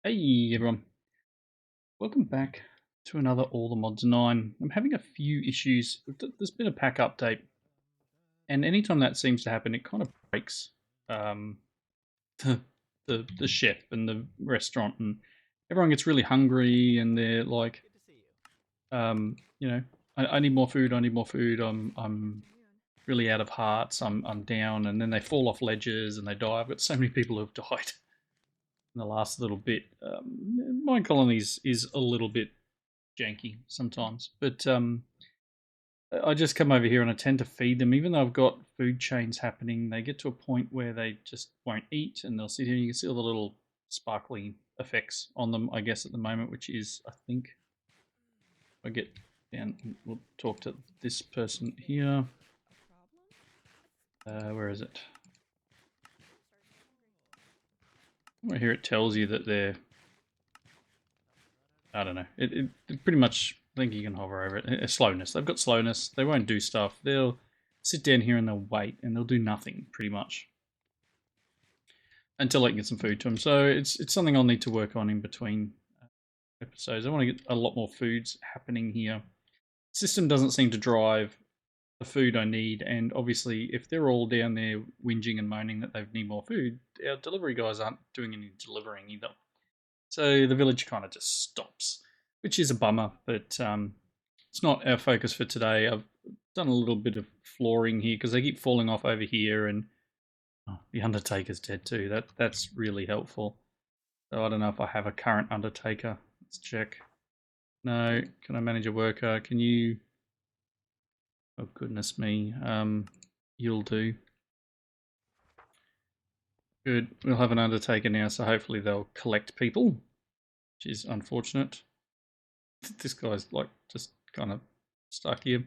Hey everyone, welcome back to another All the Mods 9. I'm having a few issues. There's been a pack update, and anytime that seems to happen, it kind of breaks um, the, the chef and the restaurant, and everyone gets really hungry, and they're like, you know, I need more food. I need more food. I'm really out of hearts. I'm down, and then they fall off ledges and they die. I've got so many people who've died in the last little bit. Minecolonies is a little bit janky sometimes. But I just come over here and I tend to feed them, even though I've got food chains happening. They get to a point where they just won't eat, and they'll sit here. And you can see all the little sparkly effects on them, I guess, at the moment, which is, I think, if I get down, we'll talk to this person here. Where is it? Right here, it tells you that they're. I don't know. It pretty much. I think you can hover over it. Slowness. They've got slowness. They won't do stuff. They'll sit down here and they'll wait, and they'll do nothing pretty much until I can get some food to them. So it's something I'll need to work on in between episodes. I want to get a lot more foods happening here. System doesn't seem to drive the food I need, and obviously if they're all down there whinging and moaning that they need more food, our delivery guys aren't doing any delivering either. So the village kind of just stops, which is a bummer, but it's not our focus for today. I've done a little bit of flooring here because they keep falling off over here, and the Undertaker's dead too. That's really helpful. So I don't know if I have a current Undertaker. Let's check. No. Can I manage a worker? Can you? Oh goodness me. You'll do. Good. We'll have an Undertaker now, so hopefully they'll collect people, which is unfortunate. This guy's like just kind of stuck here.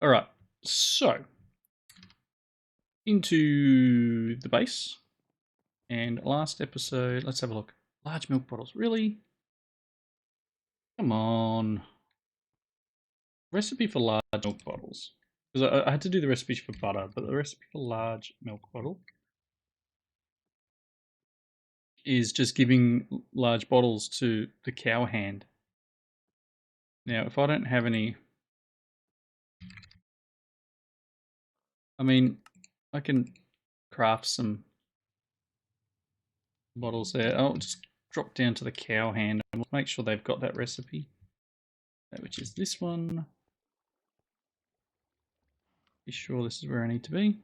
All right. So into the base. And last episode, let's have a look. Large milk bottles, really? Come on. Recipe for large milk bottles. Because I had to do the recipe for butter, but the recipe for large milk bottle is just giving large bottles to the cow hand. Now, if I don't have any... I mean, I can craft some bottles there. I'll just drop down to the cow hand and we'll make sure they've got that recipe, which is this one. Be sure this is where I need to be.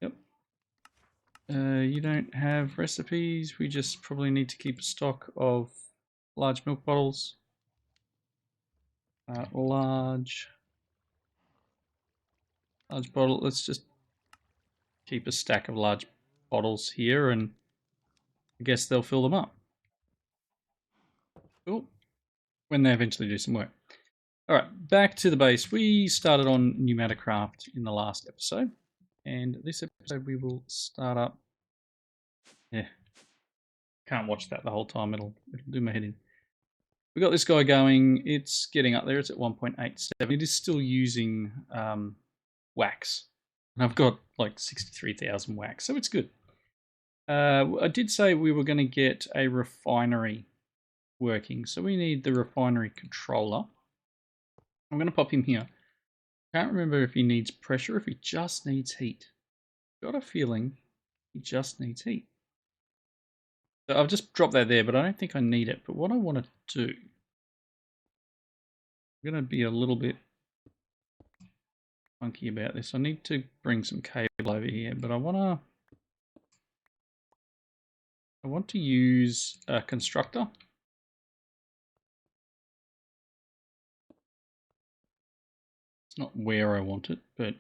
Yep. You don't have recipes. We just probably need to keep a stock of large milk bottles. Large bottle. Let's just keep a stack of large bottles here, and I guess they'll fill them up. Cool. When they eventually do some work. All right, back to the base. We started on new matter craft in the last episode, and this episode we will start up. Yeah, can't watch that the whole time. It'll do my head in. We got this guy going. It's getting up there. It's at 1.87. It is still using wax, and I've got like 63,000 wax, so it's good. I did say we were going to get a refinery working, so we need the refinery controller. I'm going to pop him here. Can't remember if he needs pressure or if he just needs heat. Got a feeling he just needs heat. So I've just dropped that there, but I don't think I need it. But what I want to do, I'm going to be a little bit funky about this. I need to bring some cable over here, but I want to use a constructor. It's not where I want it, but I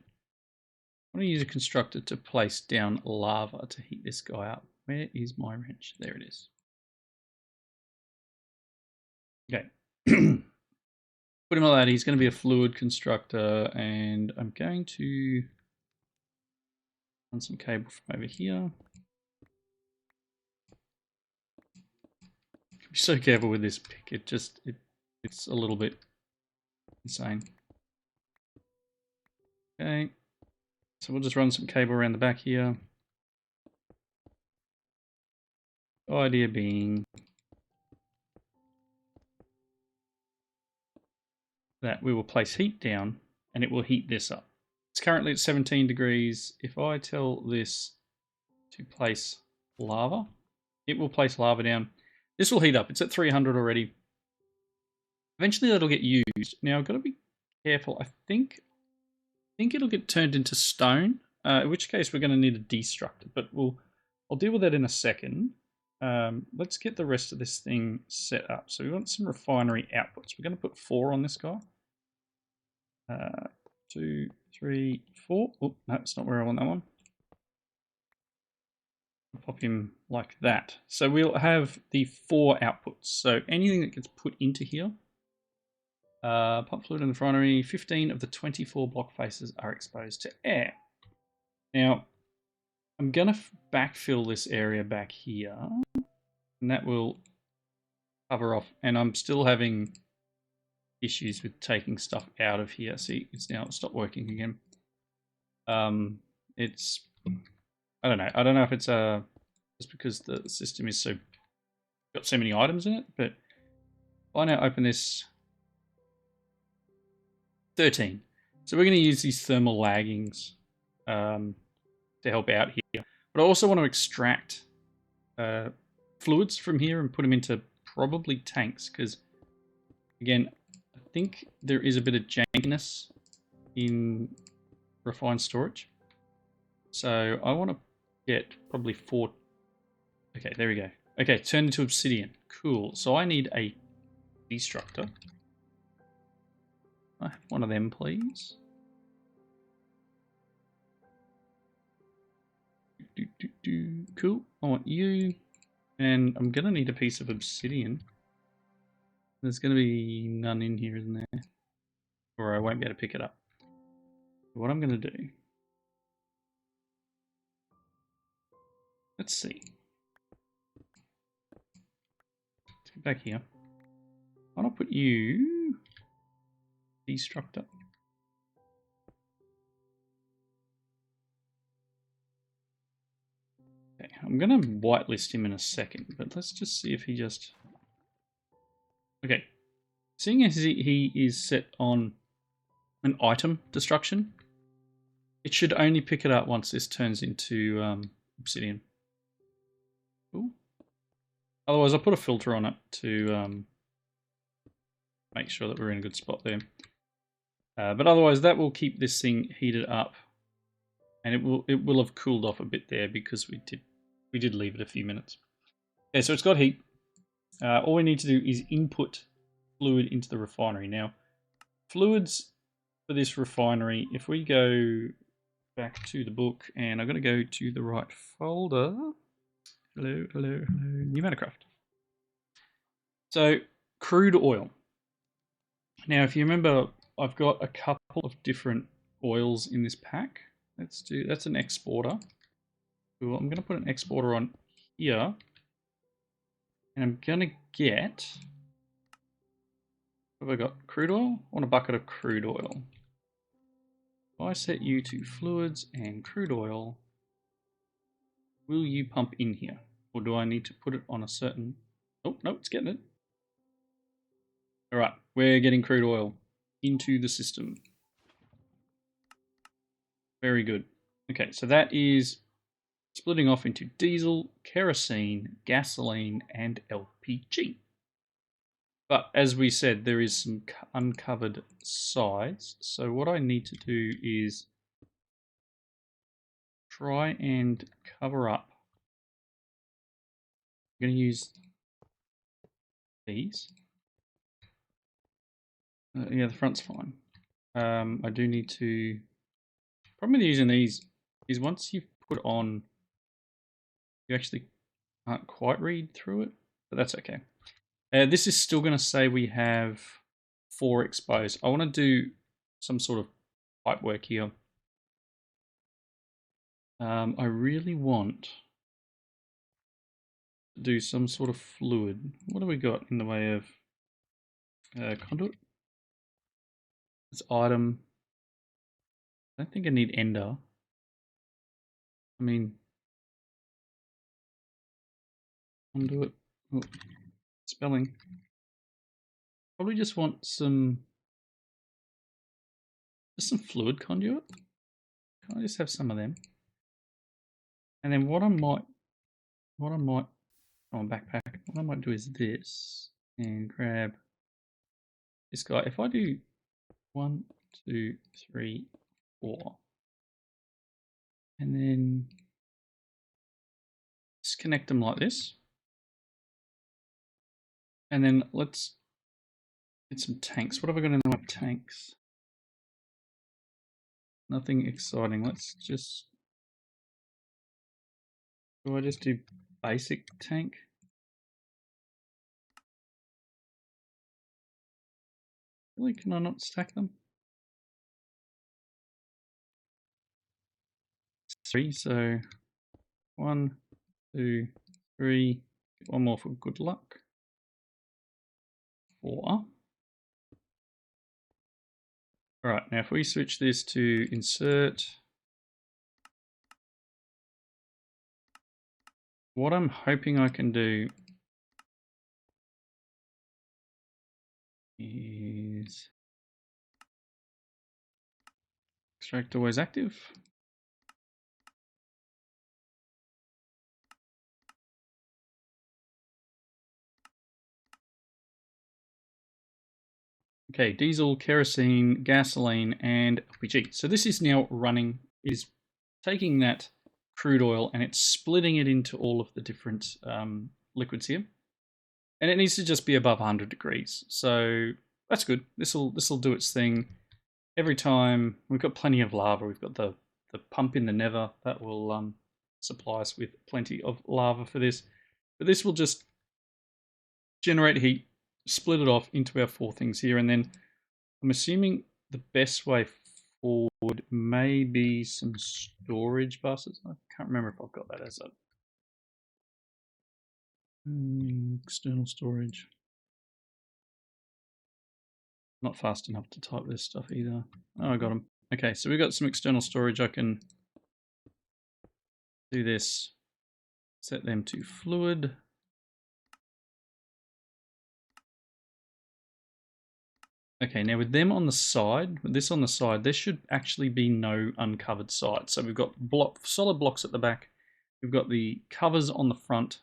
want to use a constructor to place down lava to heat this guy up. Where is my wrench? There it is. Okay. Put him like that. He's going to be a fluid constructor, and I'm going to run some cable from over here. Be so careful with this pick. It's a little bit insane. Okay. So we'll just run some cable around the back here. Idea being that we will place heat down and it will heat this up. It's currently at 17 degrees. If I tell this to place lava, it will place lava down. This will heat up. It's at 300 already. Eventually that'll get used. Now I've got to be careful. I think it'll get turned into stone, in which case we're going to need a destructor, but I'll deal with that in a second. Let's get the rest of this thing set up. So we want some refinery outputs. We're going to put 4 on this guy. 2, 3, 4. Oh, no, that's not where I want that one. I'll pop him like that. So we'll have the 4 outputs. So anything that gets put into here, pump fluid in the refinery, 15 of the 24 block faces are exposed to air. Now, I'm going to backfill this area back here, and that will cover off. And I'm still having issues with taking stuff out of here. See, it's now stopped working again. It's, I don't know. I don't know if it's just because the system is got so many items in it, but if I now open this, 13. So we're going to use these thermal laggings to help out here. But I also want to extract fluids from here and put them into probably tanks because, again, I think there is a bit of jankiness in refined storage. So I want to get probably 4. Okay, there we go. Okay, turn into obsidian. Cool. So I need a destructor. I have one of them, please. Cool. I want you. And I'm going to need a piece of obsidian. There's going to be none in here, isn't there? Or I won't be able to pick it up. What I'm going to do... Let's see. Let's get back here. Why not put you... Destructor. Okay, I'm going to whitelist him in a second, but let's just see if he just... Okay. Seeing as he is set on an item destruction, it should only pick it up once this turns into obsidian. Cool. Otherwise, I'll put a filter on it to make sure that we're in a good spot there. But otherwise, that will keep this thing heated up, and it will have cooled off a bit there because we did leave it a few minutes. Okay, so it's got heat. All we need to do is input fluid into the refinery. Now, fluids for this refinery, if we go back to the book, and I'm going to go to the right folder. Hello, New Metacraft. So, crude oil. Now, if you remember, I've got a couple of different oils in this pack. That's an exporter. Cool, I'm going to put an exporter on here. And I'm going to get... What have I got? Crude oil? I want a bucket of crude oil. If I set you to fluids and crude oil, will you pump in here? Or do I need to put it on a certain... Oh, no, it's getting it. Alright, we're getting crude oil into the system. Very good. Okay, so that is splitting off into diesel, kerosene, gasoline, and LPG. But as we said, there is some uncovered sides. So what I need to do is try and cover up. I'm going to use these. Yeah, the front's fine. I do need to... Problem with using these is once you put on, you actually can't quite read through it, but that's okay. This is still going to say we have 4 exposed. I want to do some sort of pipe work here. I really want to do some sort of fluid. What do we got in the way of conduit? This item. I don't think I need ender. I mean, Undo it. Oh, spelling. Probably just want some fluid conduit. Can I just have some of them? And then what I might oh, backpack. What I might do is this and grab this guy. If I do 1, 2, 3, 4, and then just connect them like this, and then let's get some tanks. What have I got in my tanks? Nothing exciting. Let's just. Do I just do basic tank? Really? Can I not stack them? 3, so 1, 2, 3. One more for good luck. 4. Alright, now if we switch this to insert, what I'm hoping I can do is extract always active. Okay, diesel, kerosene, gasoline, and LPG. So this is now running, is taking that crude oil and it's splitting it into all of the different liquids here. And it needs to just be above 100 degrees. So that's good. This'll do its thing. Every time, we've got plenty of lava. We've got the pump in the nether that will supply us with plenty of lava for this. But this will just generate heat, split it off into our 4 things here, and then I'm assuming the best way forward may be some storage buses. I can't remember if I've got that as a external storage. Not fast enough to type this stuff either. Oh, I got them. Okay, so we've got some external storage. I can do this. Set them to fluid. Okay, now with them on the side, with this on the side, there should actually be no uncovered side. So we've got solid blocks at the back. We've got the covers on the front.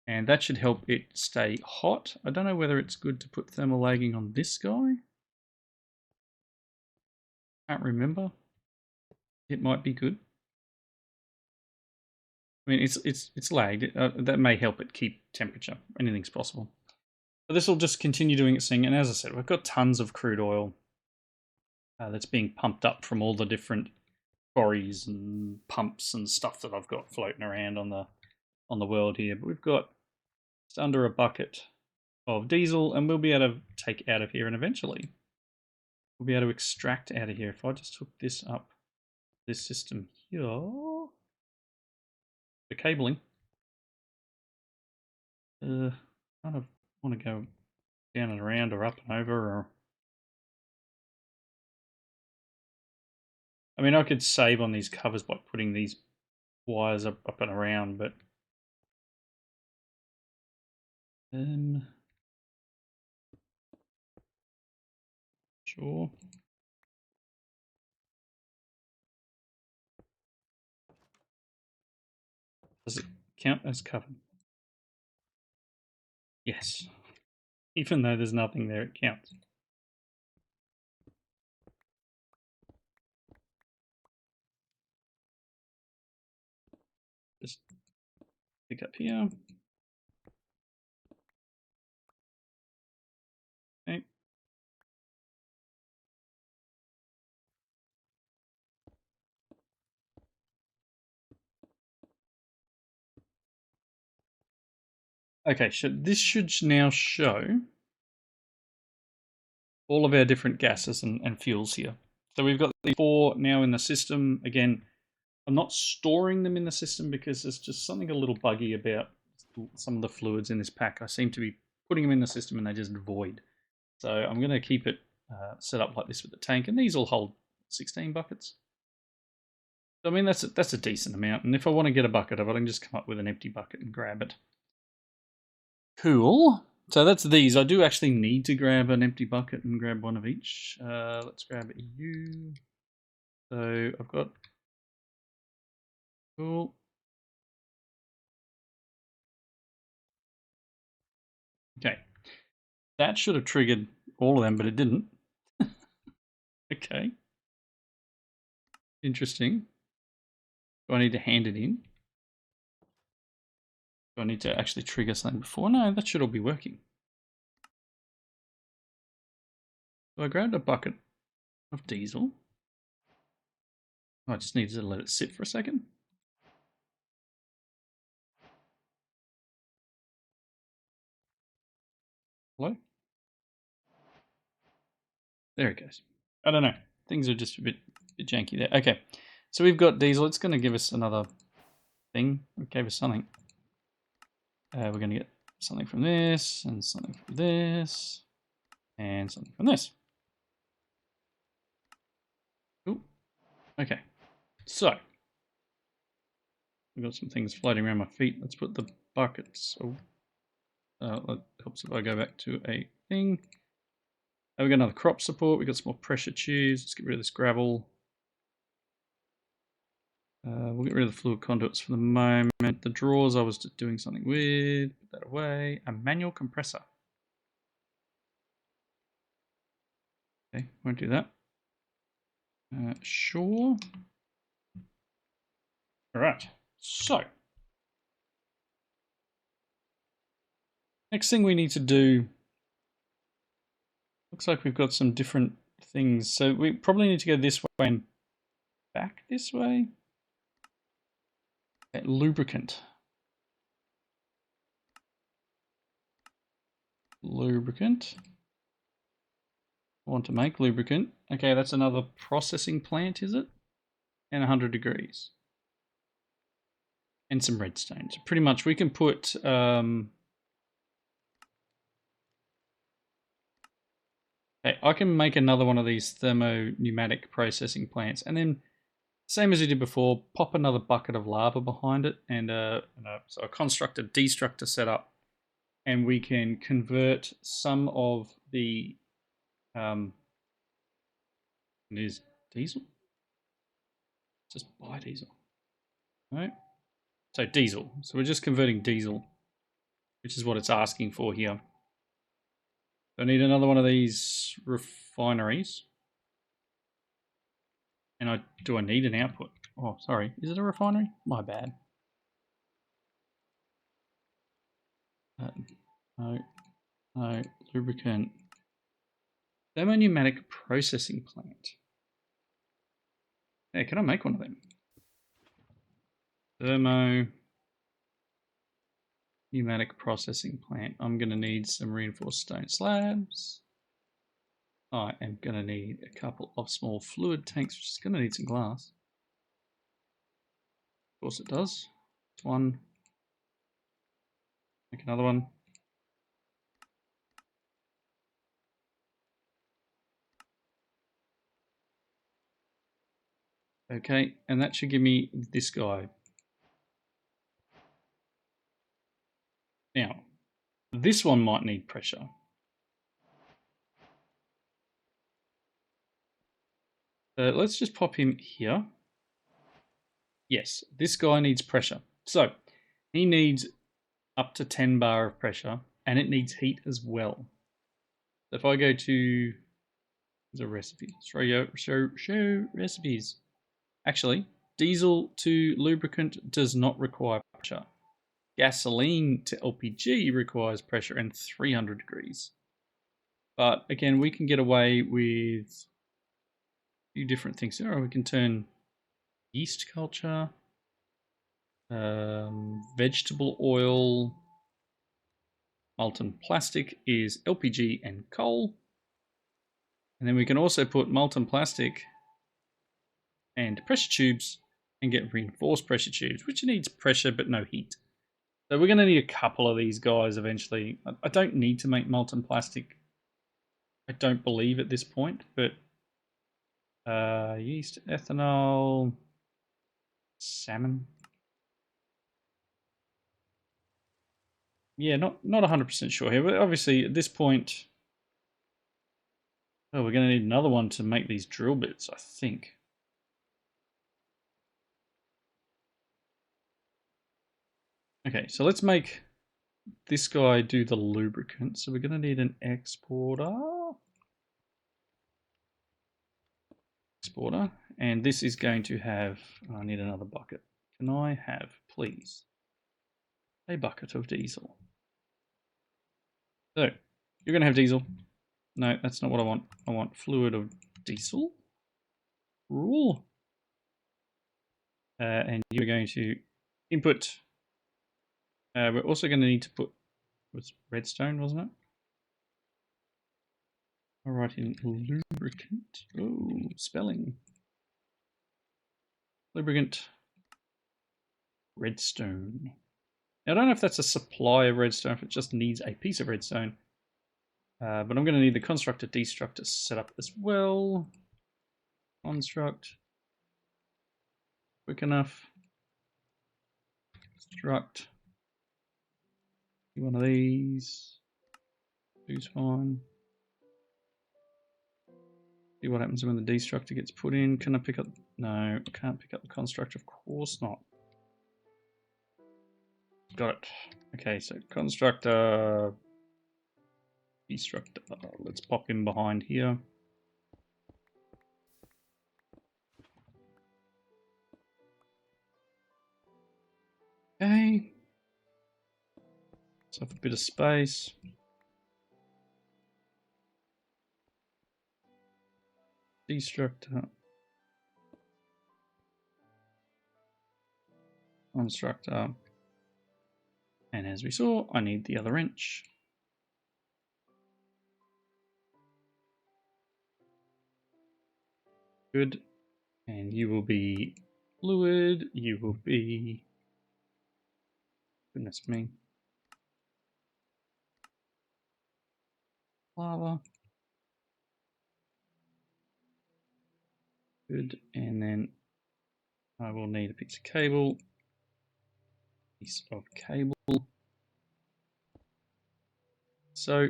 And that should help it stay hot. I don't know whether it's good to put thermal lagging on this guy. Can't remember. It might be good. I mean, it's lagged. That may help it keep temperature. Anything's possible. But this will just continue doing its thing. And as I said, we've got tons of crude oil that's being pumped up from all the different quarries and pumps and stuff that I've got floating around on the world here. But we've got just under a bucket of diesel, and we'll be able to take out of here, and eventually we'll be able to extract out of here. If I just hook this up, this system here, the cabling, kind of want to go down and around or up and over, or I mean, I could save on these covers by putting these wires up and around, but sure. Does it count as covered? Yes. Even though there's nothing there, it counts. Just pick up here. Okay. Okay, so this should now show all of our different gases and fuels here. So we've got the 4 now in the system. Again, I'm not storing them in the system because there's just something a little buggy about some of the fluids in this pack. I seem to be putting them in the system and they just void. So I'm going to keep it set up like this with the tank, and these will hold 16 buckets. I mean, that's a decent amount. And if I want to get a bucket of it, I can just come up with an empty bucket and grab it. Cool. So that's these. I do actually need to grab an empty bucket and grab one of each. Let's grab you. So I've got... Cool. Okay. That should have triggered all of them, but it didn't. Okay. Interesting. Do I need to hand it in? Do I need to actually trigger something before? No, that should all be working. So I grabbed a bucket of diesel. I just need to let it sit for a second. Hello? There it goes. I don't know. Things are just a bit janky there. Okay. So we've got diesel. It's going to give us another thing. It gave us something. We're going to get something from this, and something from this, and something from this. Cool. Okay. So we've got some things floating around my feet. Let's put the buckets. Oh, it helps if I go back to a thing. We've got another crop support. We've got some more pressure tubes. Let's get rid of this gravel. We'll get rid of the fluid conduits for the moment. The drawers I was just doing something with. Put that away. A manual compressor. Okay, won't do that. Sure. All right. So, next thing we need to do. Looks like we've got some different things. So we probably need to go this way and back this way. Okay, lubricant. Lubricant. I want to make lubricant. Okay, that's another processing plant, is it? And 100 degrees. And some redstone. So pretty much we can put... Okay, I can make another one of these thermo-pneumatic processing plants, and then, same as we did before, pop another bucket of lava behind it, and so a constructor destructor setup, and we can convert some of the it is diesel. Just buy diesel. No, so diesel. So we're just converting diesel, which is what it's asking for here. I need another one of these refineries. And do I need an output? Oh, sorry. Is it a refinery? My bad. No. Lubricant. Thermo-pneumatic processing plant. Yeah, can I make one of them? Thermo-pneumatic processing plant. I'm going to need some reinforced stone slabs. I am going to need a couple of small fluid tanks, which is going to need some glass. Of course it does. One. Make another one. Okay, and that should give me this guy. Now, this one might need pressure. Let's just pop him here. Yes, this guy needs pressure. So, he needs up to 10 bar of pressure, and it needs heat as well. So if I go to... There's a recipe. Show recipes. Actually, diesel to lubricant does not require pressure. Gasoline to LPG requires pressure and 300 degrees. But again, we can get away with a few different things. Or we can turn yeast culture, vegetable oil, molten plastic is LPG and coal. And then we can also put molten plastic and pressure tubes and get reinforced pressure tubes, which needs pressure but no heat. So we're going to need a couple of these guys eventually. I don't need to make molten plastic, I don't believe at this point, but yeast, ethanol, salmon. Yeah, not 100% sure here, but obviously at this point, oh, we're going to need another one to make these drill bits, I think. Okay, so let's make this guy do the lubricant. So we're going to need an exporter. And this is going to have, I need another bucket. Can I have, please, a bucket of diesel? So, you're going to have diesel. No, that's not what I want. I want fluid of diesel. Rule. And you're going to input. We're also going to need to put, was redstone, wasn't it? All right, in lubricant. Oh, spelling. Lubricant. Redstone. Now, I don't know if that's a supply of redstone, if it just needs a piece of redstone. But I'm going to need the constructor destructor set up as well. Construct. Quick enough. Construct. One of these. Two's fine. See what happens when the destructor gets put in. Can I pick up? No, I can't pick up the constructor. Of course not. Got it. Okay, so constructor. Destructor. Let's pop in behind here. Okay. Let's have a bit of space. Destructor. Constructor. And as we saw, I need the other wrench. Good. And you will be fluid. You will be... Goodness me. Lava. Good. And then I will need a piece of cable. Piece of cable. So,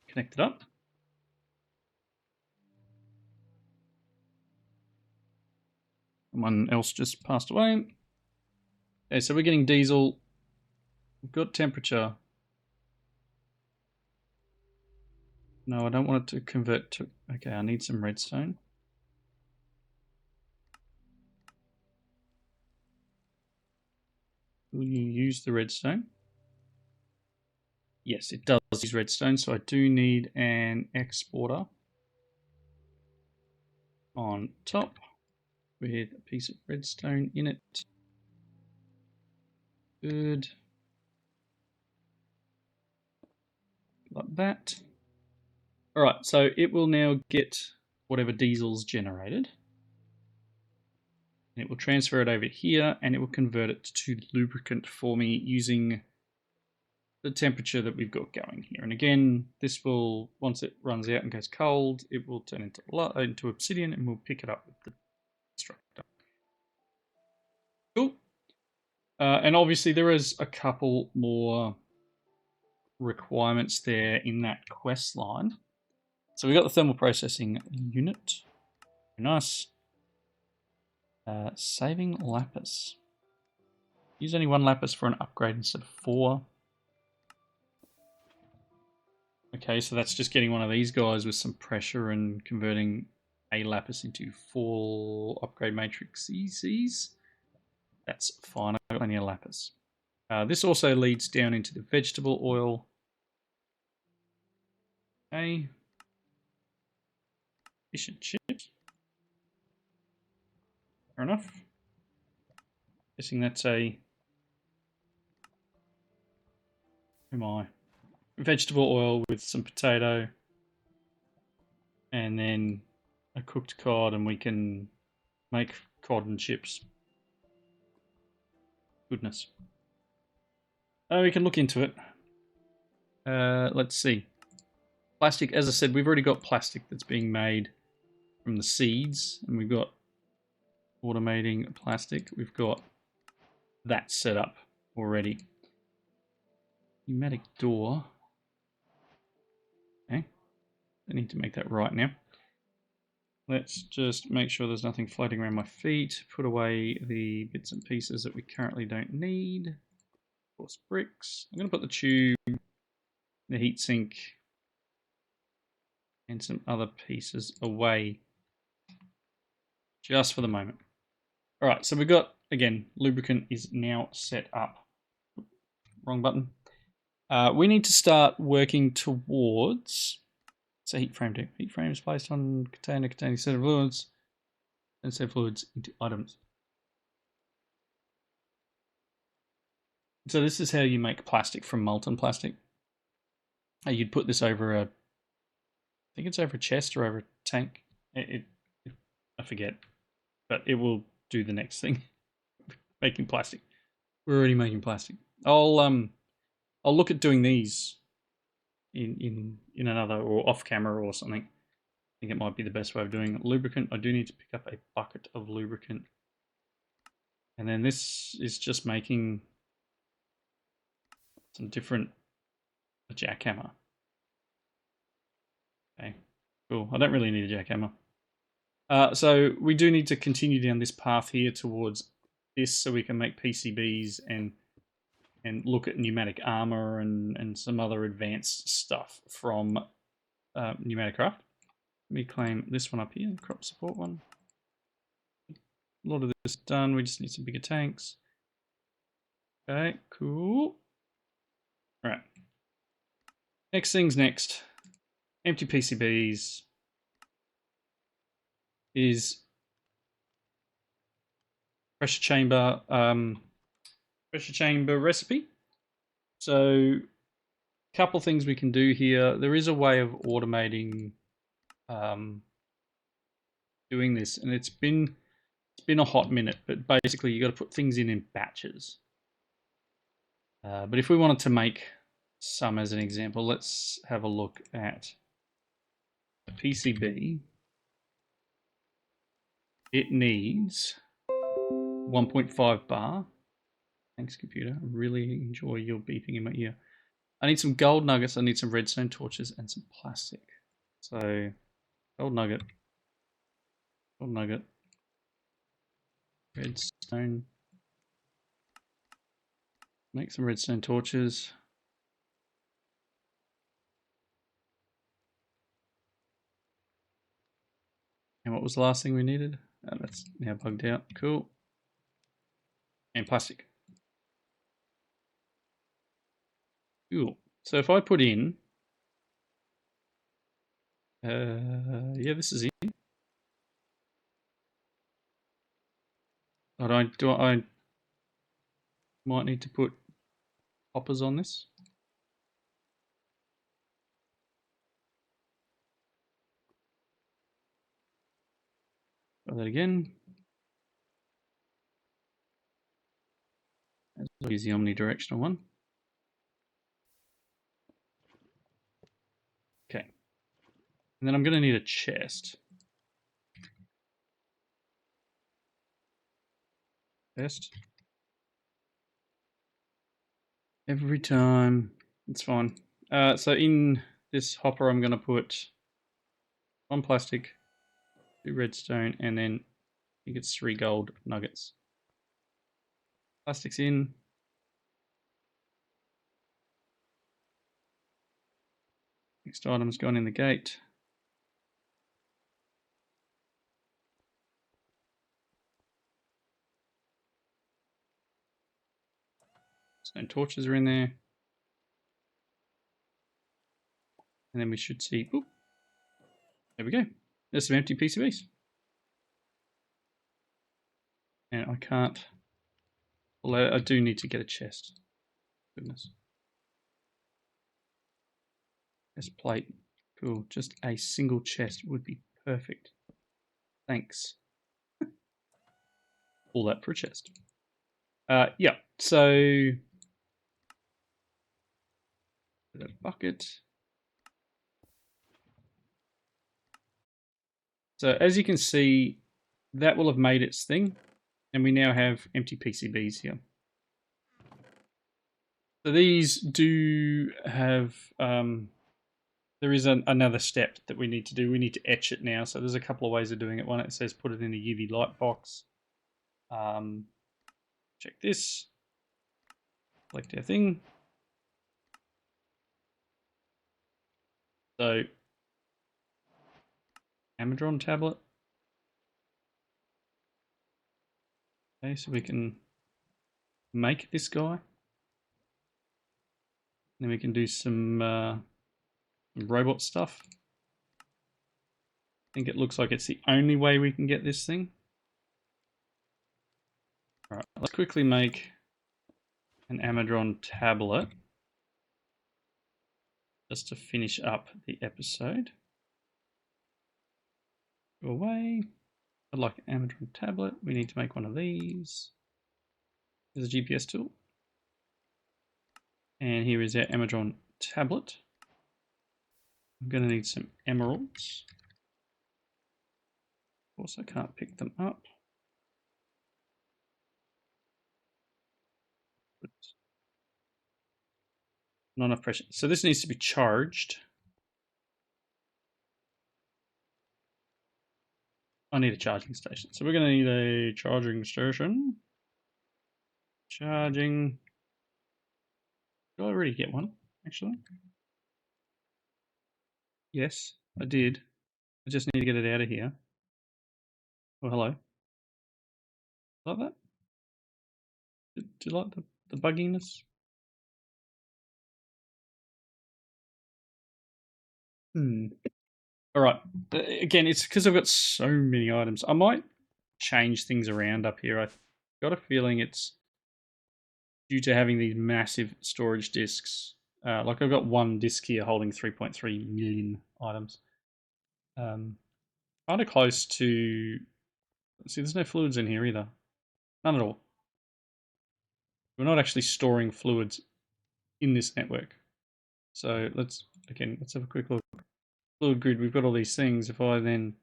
connect it up. Someone else just passed away. Okay, so we're getting diesel. We've got temperature. No, I don't want it to convert to... Okay, I need some redstone. Will you use the redstone? Yes, it does use redstone, so I do need an exporter on top with a piece of redstone in it. Good. Like that. Alright, so it will now get whatever diesel's generated. And it will transfer it over here and it will convert it to lubricant for me using the temperature that we've got going here. And again, this will, once it runs out and goes cold, it will turn into obsidian and we'll pick it up with the destructor. Cool. And obviously there is a couple more requirements there in that quest line. So we got the thermal processing unit. Nice. Saving lapis. Use only one lapis for an upgrade instead of 4. Okay, so that's just getting one of these guys with some pressure and converting a lapis into 4 upgrade matrix ECs. That's fine, I've got plenty of lapis. This also leads down into the vegetable oil. Okay. Fish and chips. Fair enough. Guessing that's a... Who am I? Vegetable oil with some potato. And then a cooked cod and we can make cod and chips. Goodness. We can look into it. Let's see. Plastic, as I said, we've already got plastic that's being made from the seeds, and we've got automating plastic. We've got that set up already. Pneumatic door. Okay. I need to make that right now. Let's just make sure there's nothing floating around my feet. Put away the bits and pieces that we currently don't need. Of course, bricks. I'm going to put the tube, the heatsink, and some other pieces away just for the moment. All right, so we've got, again, lubricant is now set up. Wrong button. We need to start working towards, it's a heat frame too. Heat frame is placed on container containing set of fluids and set fluids into items. So this is how you make plastic from molten plastic. You'd put this over I think it's over a chest or over a tank. I forget, but it will do the next thing. Making plastic. We're already making plastic. I'll look at doing these in another or off camera or something. I think it might be the best way of doing it. Lubricant. I do need to pick up a bucket of lubricant, and then this is just making some different jackhammer. Okay, cool. I don't really need a jackhammer. So we do need to continue down this path here towards this, so we can make PCBs and look at pneumatic armor and some other advanced stuff from Pneumatic Craft. Let me claim this one up here, the crop support one. A lot of this done. We just need some bigger tanks. Okay, cool. All right. Next thing's next. Empty PCBs is pressure chamber recipe. So a couple things we can do here. There is a way of automating doing this, and it's been a hot minute, but basically you got to put things in batches. But if we wanted to make some as an example, let's have a look at a PCB. It needs 1.5 bar. Thanks, computer. I really enjoy your beeping in my ear. I need some gold nuggets. I need some redstone torches and some plastic. So, gold nugget, redstone. Make some redstone torches. And what was the last thing we needed? Oh, that's now bugged out. Cool. And plastic. Cool. So if I put in, yeah, this is in. I might need to put hoppers on this. Try that again. Use the omnidirectional one. Okay. And then I'm going to need a chest. Chest. Every time. It's fine. So in this hopper, I'm going to put one plastic, 2 redstone, and then I think it's 3 gold nuggets. Plastic's in. Next item's gone in the gate. Stone torches are in there. And then we should see, oop, there we go. There's some empty PCBs. And I can't, although I do need to get a chest. Goodness. Chest plate. Cool. Just a single chest would be perfect. Thanks. All that for a chest. Yeah, so a bucket. So as you can see, that will have made its thing, and we now have empty PCBs here. So these do have, there is another step that we need to do. We need to etch it now. So there's a couple of ways of doing it. One, it says put it in a UV light box. Check this. Select our thing. So, Amazon tablet. Okay, so we can make this guy. Then we can do some robot stuff. I think it looks like it's the only way we can get this thing. Alright, let's quickly make an Amazon tablet just to finish up the episode. Go away. I'd like an Amazon tablet. We need to make one of these. There's a GPS tool. And here is our Amazon tablet. I'm going to need some emeralds. Of course, I can't pick them up. Not enough pressure. So this needs to be charged. I need a charging station. So we're going to need a charging station. Charging. Did I already get one, actually? Yes, I did. I just need to get it out of here. Oh, hello. Like that? Do you like the bugginess? Alright, again, it's because I've got so many items. I might change things around up here. I've got a feeling it's due to having these massive storage disks. Like I've got one disk here holding 3.3 million items. Kind of close to... See, there's no fluids in here either. None at all. We're not actually storing fluids in this network. So let's have a quick look. Fluid grid, we've got all these things. If I then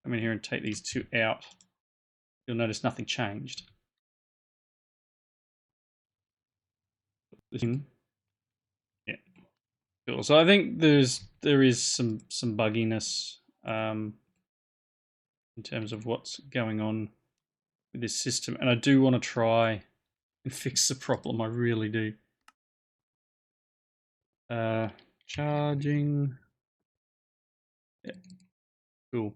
come in here and take these two out, you'll notice nothing changed. Yeah, cool. So I think there is some bugginess in terms of what's going on with this system, and I do want to try and fix the problem. I really do. Charging. Yeah, cool.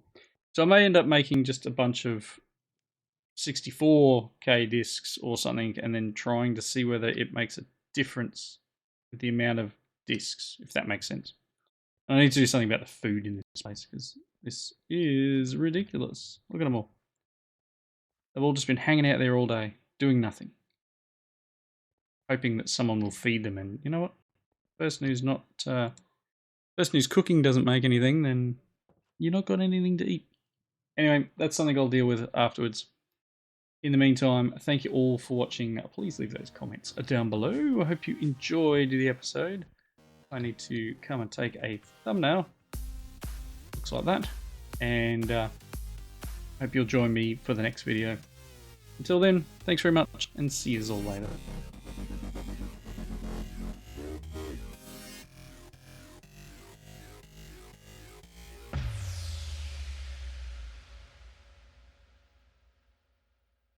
So I may end up making just a bunch of 64K discs or something, and then trying to see whether it makes a difference with the amount of discs, if that makes sense. I need to do something about the food in this place because this is ridiculous. Look at them all. They've all just been hanging out there all day, doing nothing, hoping that someone will feed them. And you know what? Person who's cooking doesn't make anything, then you're not got anything to eat. Anyway, that's something I'll deal with afterwards. In the meantime, thank you all for watching. Please leave those comments down below. I hope you enjoyed the episode. I need to come and take a thumbnail. Looks like that. And hope you'll join me for the next video. Until then, thanks very much and see you all later.